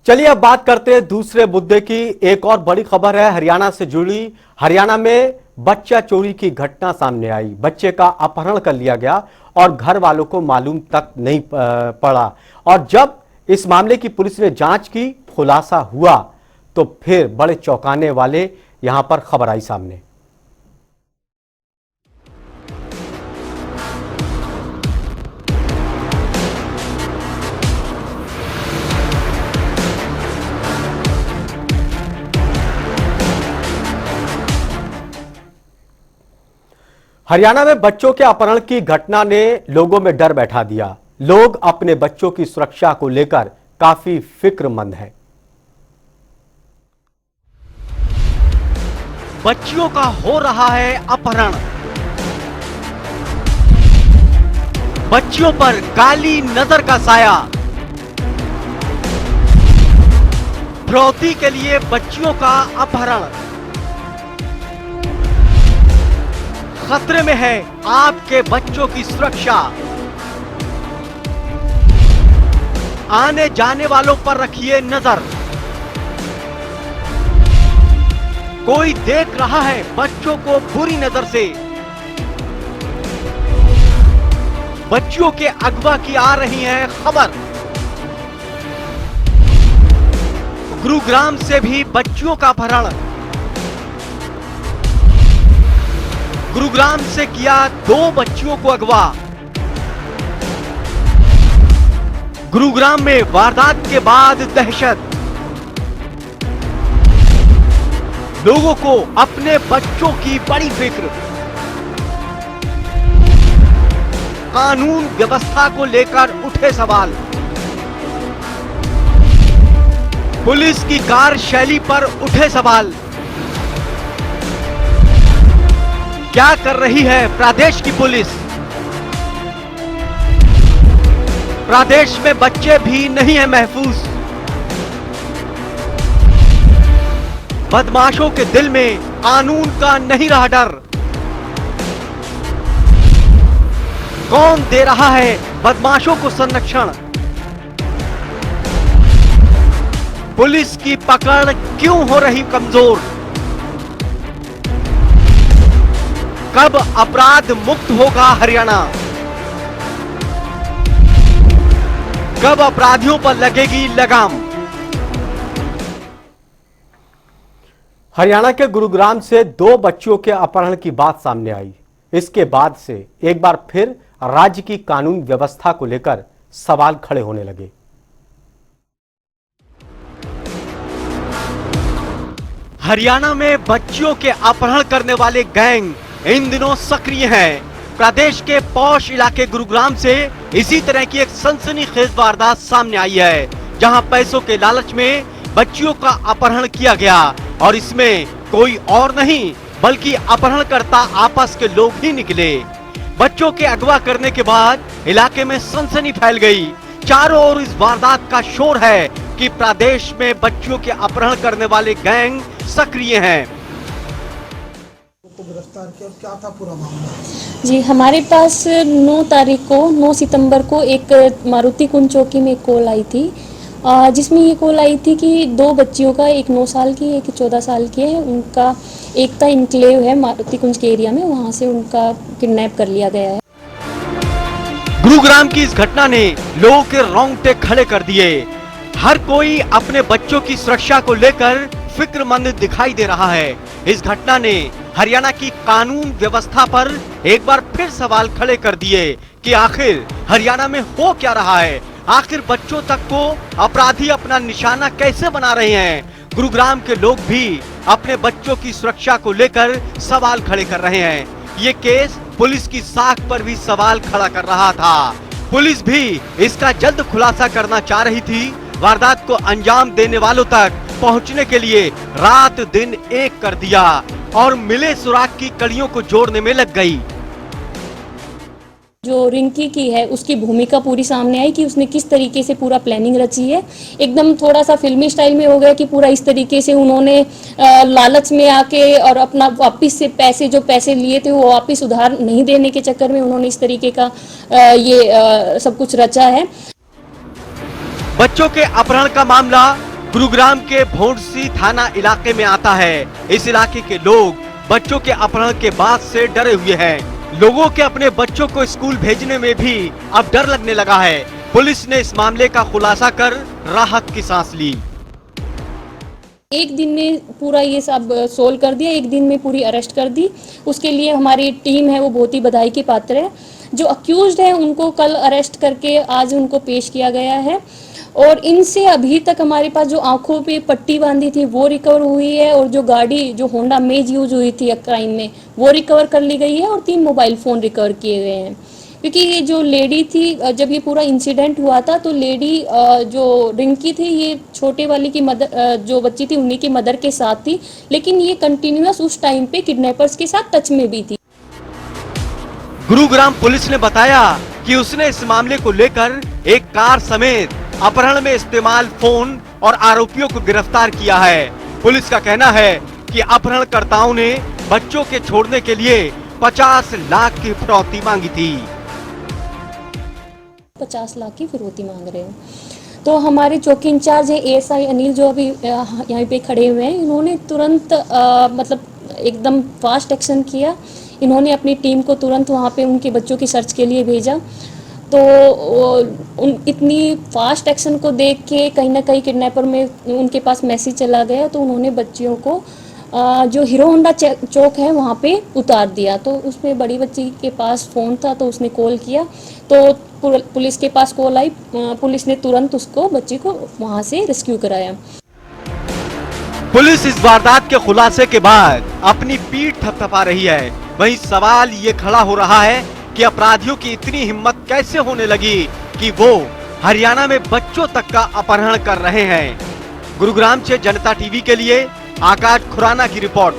चलिए अब बात करते हैं दूसरे मुद्दे की। एक और बड़ी खबर है हरियाणा से जुड़ी। हरियाणा में बच्चा चोरी की घटना सामने आई। बच्चे का अपहरण कर लिया गया और घर वालों को मालूम तक नहीं पड़ा। और जब इस मामले की पुलिस ने जांच की, खुलासा हुआ तो फिर बड़े चौंकाने वाले यहां पर खबर आई सामने। हरियाणा में बच्चों के अपहरण की घटना ने लोगों में डर बैठा दिया। लोग अपने बच्चों की सुरक्षा को लेकर काफी फिक्रमंद हैं। बच्चियों का हो रहा है अपहरण। बच्चियों पर काली नजर का साया। फिरौती के लिए बच्चियों का अपहरण। खतरे में है आपके बच्चों की सुरक्षा। आने जाने वालों पर रखिए नजर। कोई देख रहा है बच्चों को बुरी नजर से। बच्चियों के अगवा की आ रही है खबर। गुरुग्राम से भी बच्चियों का अपहरण। गुरुग्राम से किया 2 बच्चियों को अगवा। गुरुग्राम में वारदात के बाद दहशत। लोगों को अपने बच्चों की बड़ी फिक्र। कानून व्यवस्था को लेकर उठे सवाल। पुलिस की कार्यशैली पर उठे सवाल। क्या कर रही है प्रदेश की पुलिस? प्रदेश में बच्चे भी नहीं है महफूज। बदमाशों के दिल में कानून का नहीं रहा डर। कौन दे रहा है बदमाशों को संरक्षण? पुलिस की पकड़ क्यों हो रही कमजोर? कब अपराध मुक्त होगा हरियाणा? कब अपराधियों पर लगेगी लगाम? हरियाणा के गुरुग्राम से 2 बच्चियों के अपहरण की बात सामने आई। इसके बाद से एक बार फिर राज्य की कानून व्यवस्था को लेकर सवाल खड़े होने लगे। हरियाणा में बच्चियों के अपहरण करने वाले गैंग इन दिनों सक्रिय हैं। प्रदेश के पौष इलाके गुरुग्राम से इसी तरह की एक सनसनीखेज वारदात सामने आई है, जहां पैसों के लालच में बच्चियों का अपहरण किया गया और इसमें कोई और नहीं बल्कि अपहरणकर्ता आपस के लोग ही निकले। बच्चों के अगवा करने के बाद इलाके में सनसनी फैल गई। चारों ओर इस वारदात का शोर है कि प्रदेश में बच्चियों के अपहरण करने वाले गैंग सक्रिय हैं। को गिरफ्तार किया और क्या था पूरा मामला? जी, हमारे पास 9 सितंबर को एक मारुति कुंज चौकी में एक कॉल आई थी, जिसमें ये कॉल आई थी कि 2 बच्चियों का, एक 9 साल की एक 14 साल की है, उनका एक का इनक्लेव है मारुति कुंज के एरिया में, वहां से उनका किडनैप कर लिया गया है। गुरुग्राम की इस घटना ने लोगों के रोंगटे खड़े कर दिए। हर कोई अपने बच्चों की सुरक्षा को लेकर फिक्रमंद दिखाई दे रहा है। इस घटना ने हरियाणा की कानून व्यवस्था पर एक बार फिर सवाल खड़े कर दिए कि आखिर हरियाणा में हो क्या रहा है। आखिर बच्चों तक को अपराधी अपना निशाना कैसे बना रहे हैं। गुरुग्राम के लोग भी अपने बच्चों की सुरक्षा को लेकर सवाल खड़े कर रहे हैं। ये केस पुलिस की साख पर भी सवाल खड़ा कर रहा था। पुलिस भी इसका जल्द खुलासा करना चाह रही थी। वारदात को अंजाम देने वालों तक पहुंचने के लिए रात दिन एक कर दिया और मिले सुराग की कड़ियों को जोड़ने में लग गई। जो रिंकी की है उसकी भूमिका पूरी सामने आई कि उसने किस तरीके से पूरा प्लानिंग रची है। एकदम थोड़ा सा फिल्मी स्टाइल में हो गया कि पूरा इस तरीके से उन्होंने लालच में आके और अपना वापस से पैसे लिए थे वो वापस उधार नहीं देने के चक्कर में उन्होंने इस तरीके का सब कुछ रचा है। बच्चों के अपहरण का मामला गुरुग्राम के भोंडसी थाना इलाके में आता है। इस इलाके के लोग बच्चों के अपहरण के बाद से डरे हुए हैं। लोगों के अपने बच्चों को स्कूल भेजने में भी अब डर लगने लगा है। पुलिस ने इस मामले का खुलासा कर राहत की सांस ली। एक दिन में पूरा ये सब सोल्व कर दिया, एक दिन में पूरी अरेस्ट कर दी। उसके लिए हमारी टीम है वो बहुत ही बधाई की पात्र है। जो अक्यूज्ड है उनको कल अरेस्ट करके आज उनको पेश किया गया है और इनसे अभी तक हमारे पास जो आंखों पे पट्टी बांधी थी वो रिकवर हुई है और जो गाड़ी जो होंडा मेज यूज हुई थी क्राइम में वो रिकवर कर ली गई है और 3 मोबाइल फ़ोन रिकवर किए गए हैं। क्योंकि ये जो लेडी थी, जब ये पूरा इंसिडेंट हुआ था तो लेडी जो रिंकी थी ये छोटे वाली की मदर, जो बच्ची थी उन्हीं की मदर के साथ थी, लेकिन ये कंटिन्यूअस उस टाइम पे किडनैपर्स के साथ टच में भी थी। गुरुग्राम पुलिस ने बताया कि उसने इस मामले को लेकर एक कार समेत अपहरण में इस्तेमाल फोन और आरोपियों को गिरफ्तार किया है। पुलिस का कहना है कि अपहरणकर्ताओं ने बच्चों के छोड़ने के लिए 50 लाख की फिरौती मांगी थी। 50 लाख की फिरौती मांग रहे हैं। तो हमारे चौकी इंचार्ज है एएसआई अनिल जो अभी यहाँ पे खड़े हुए हैं, इन्होंने तुरंत मतलब एकदम फास्ट एक्शन किया। इन्होंने अपनी टीम को तुरंत वहाँ पे उनके बच्चों की सर्च के लिए भेजा। तो इतनी फास्ट एक्शन को देख के कहीं ना कहीं किडनैपर में उनके पास मैसेज चला गया, तो उन्होंने बच्चियों को जो हीरो होंडा चौक है वहाँ पे उतार दिया। तो उसमें बड़ी बच्ची के पास फ़ोन था तो उसने कॉल किया, तो पुलिस के पास कॉल आई। पुलिस ने तुरंत उसको बच्ची को वहाँ से रेस्क्यू कराया। पुलिस इस वारदात के खुलासे के बाद अपनी पीठ थपथपा रही है। वहीं सवाल ये खड़ा हो रहा है कि अपराधियों की इतनी हिम्मत कैसे होने लगी कि वो हरियाणा में बच्चों तक का अपहरण कर रहे हैं। गुरुग्राम से जनता टीवी के लिए आकाश खुराना की रिपोर्ट।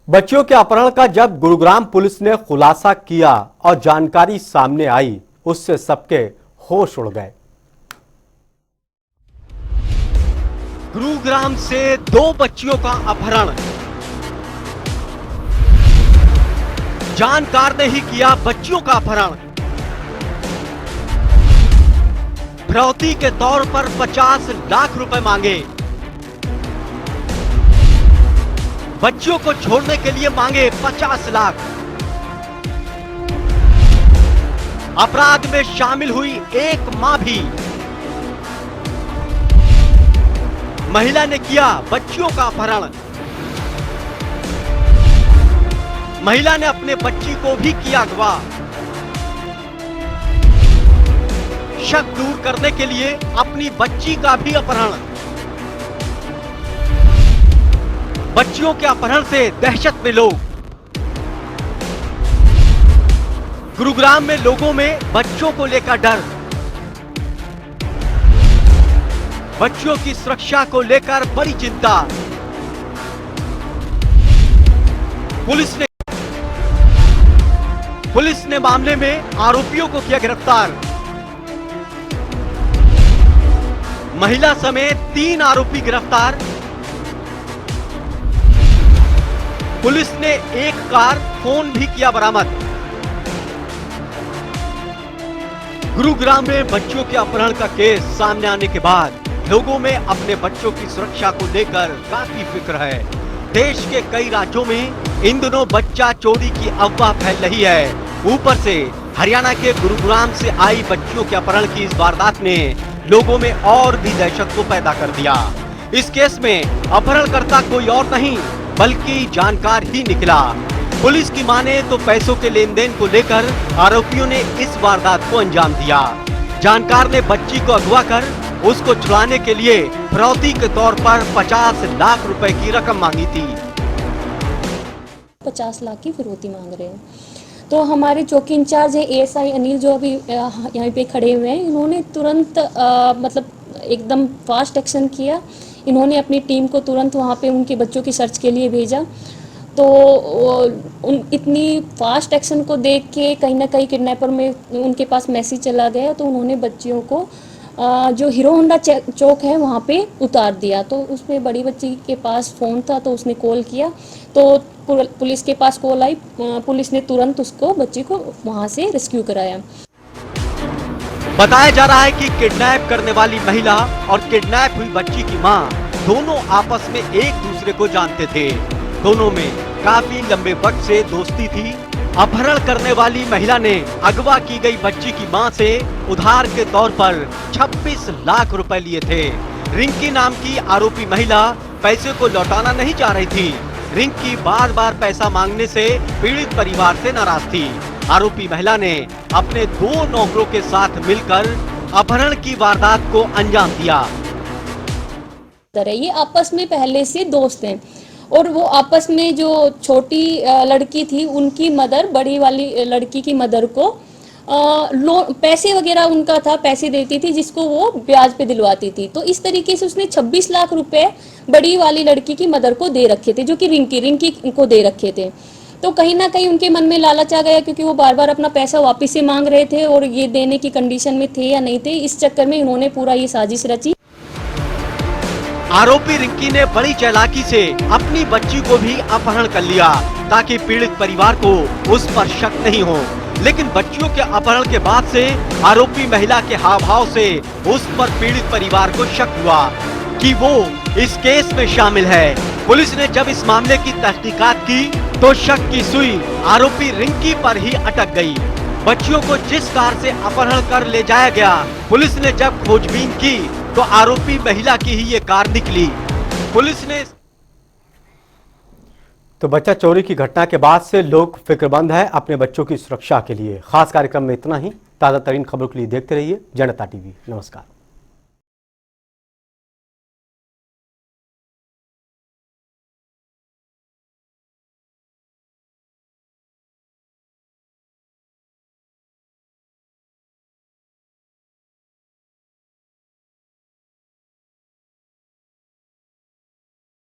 बच्चियों के अपहरण का जब गुरुग्राम पुलिस ने खुलासा किया और जानकारी सामने आई, उससे सबके होश उड़ गए। गुरुग्राम से 2 बच्चियों का अपहरण। जानकार ने ही किया बच्चियों का अपहरण। फिरौती के तौर पर 50 लाख रुपए मांगे। बच्चियों को छोड़ने के लिए मांगे 50 लाख। अपराध में शामिल हुई एक मां भी। महिला ने किया बच्चियों का अपहरण। महिला ने अपने बच्ची को भी किया अगवा। शक दूर करने के लिए अपनी बच्ची का भी अपहरण। बच्चियों के अपहरण से दहशत में लोग। गुरुग्राम में लोगों में बच्चों को लेकर डर। बच्चियों की सुरक्षा को लेकर बड़ी चिंता। पुलिस ने मामले में आरोपियों को किया गिरफ्तार। महिला समेत 3 आरोपी गिरफ्तार। पुलिस ने एक कार, फोन भी किया बरामद। गुरुग्राम में बच्चों के अपहरण का केस सामने आने के बाद लोगों में अपने बच्चों की सुरक्षा को लेकर काफी फिक्र है। देश के कई राज्यों में इन दिनों बच्चा चोरी की अफवाह फैल रही है। ऊपर से हरियाणा के गुरुग्राम से आई बच्चियों के अपहरण की इस वारदात ने लोगों में और भी दहशत को पैदा कर दिया। इस केस में अपहरणकर्ता कोई और नहीं बल्कि जानकार ही निकला। पुलिस की माने तो पैसों के लेन देन को लेकर आरोपियों ने इस वारदात को अंजाम दिया। जानकार ने बच्ची को अगवा कर उसको छुड़ाने के लिए फिरौती के तौर पर 50 लाख रुपए की रकम मांगी थी। 50 लाख की फिरौती मांग रहे हैं। तो हमारे चौकी इंचार्ज है एएसआई अनिल जो अभी यहाँ पे खड़े हुए हैं, इन्होंने तुरंत मतलब एकदम फास्ट एक्शन किया। इन्होंने अपनी टीम को तुरंत वहाँ पे उनके बच्चों की सर्च के लिए भेजा। तो इतनी फास्ट एक्शन को देख के कहीं ना कहीं किडनैपर में उनके पास मैसेज चला गया, तो उन्होंने बच्चियों को जो हीरो होंडा चौक है वहाँ पे उतार दिया। तो उसमें बड़ी बच्ची के पास फ़ोन था तो उसने कॉल किया, तो पुलिस के पास कॉल आई। पुलिस ने तुरंत उसको बच्ची को वहाँ से रेस्क्यू कराया। बताया जा रहा है कि किडनैप करने वाली महिला और किडनैप हुई बच्ची की मां दोनों आपस में एक दूसरे को जानते थे। दोनों में काफी लंबे वक्त से दोस्ती थी। अपहरण करने वाली महिला ने अगवा की गई बच्ची की मां से उधार के तौर पर 26 लाख रुपए लिए थे। रिंकी नाम की आरोपी महिला पैसे को लौटाना नहीं चाह रही थी। रिंकी बार बार पैसा मांगने से पीड़ित परिवार से नाराज थी। आरोपी महिला ने अपने 2 नौकरों के साथ मिलकर अपहरण की वारदात को अंजाम दिया। ये आपस में पहले से दोस्त हैं और वो आपस में जो छोटी लड़की थी उनकी मदर बड़ी वाली लड़की की मदर को लोन पैसे वगैरह उनका था, पैसे देती थी जिसको वो ब्याज पे दिलवाती थी। तो इस तरीके से उसने 26 लाख रुपए बड़ी वाली लड़की की मदर को दे रखे थे, जो कि रिंकी को दे रखे थे। तो कहीं ना कहीं उनके मन में लालच आ गया, क्योंकि वो बार बार अपना पैसा वापस से मांग रहे थे और ये देने की कंडीशन में थे या नहीं थे। इस चक्कर में इन्होंने पूरा ये साजिश रची। आरोपी रिंकी ने बड़ी चालाकी से अपनी बच्ची को भी अपहरण कर लिया ताकि पीड़ित परिवार को उस पर शक नहीं हो। लेकिन बच्चियों के अपहरण के बाद से आरोपी महिला के हाव भाव से उस पर पीड़ित परिवार को शक हुआ कि वो इस केस में शामिल है। पुलिस ने जब इस मामले की तहकीकात की तो शक की सुई आरोपी रिंकी पर ही अटक गई। बच्चियों को जिस कार से अपहरण कर ले जाया गया, पुलिस ने जब खोजबीन की तो आरोपी महिला की ही ये कार निकली। पुलिस ने तो बच्चा चोरी की घटना के बाद से लोग फिक्रमंद है अपने बच्चों की सुरक्षा के लिए। खास कार्यक्रम में इतना ही। ताजा तरीन खबरों के लिए देखते रहिए जनता टीवी। नमस्कार।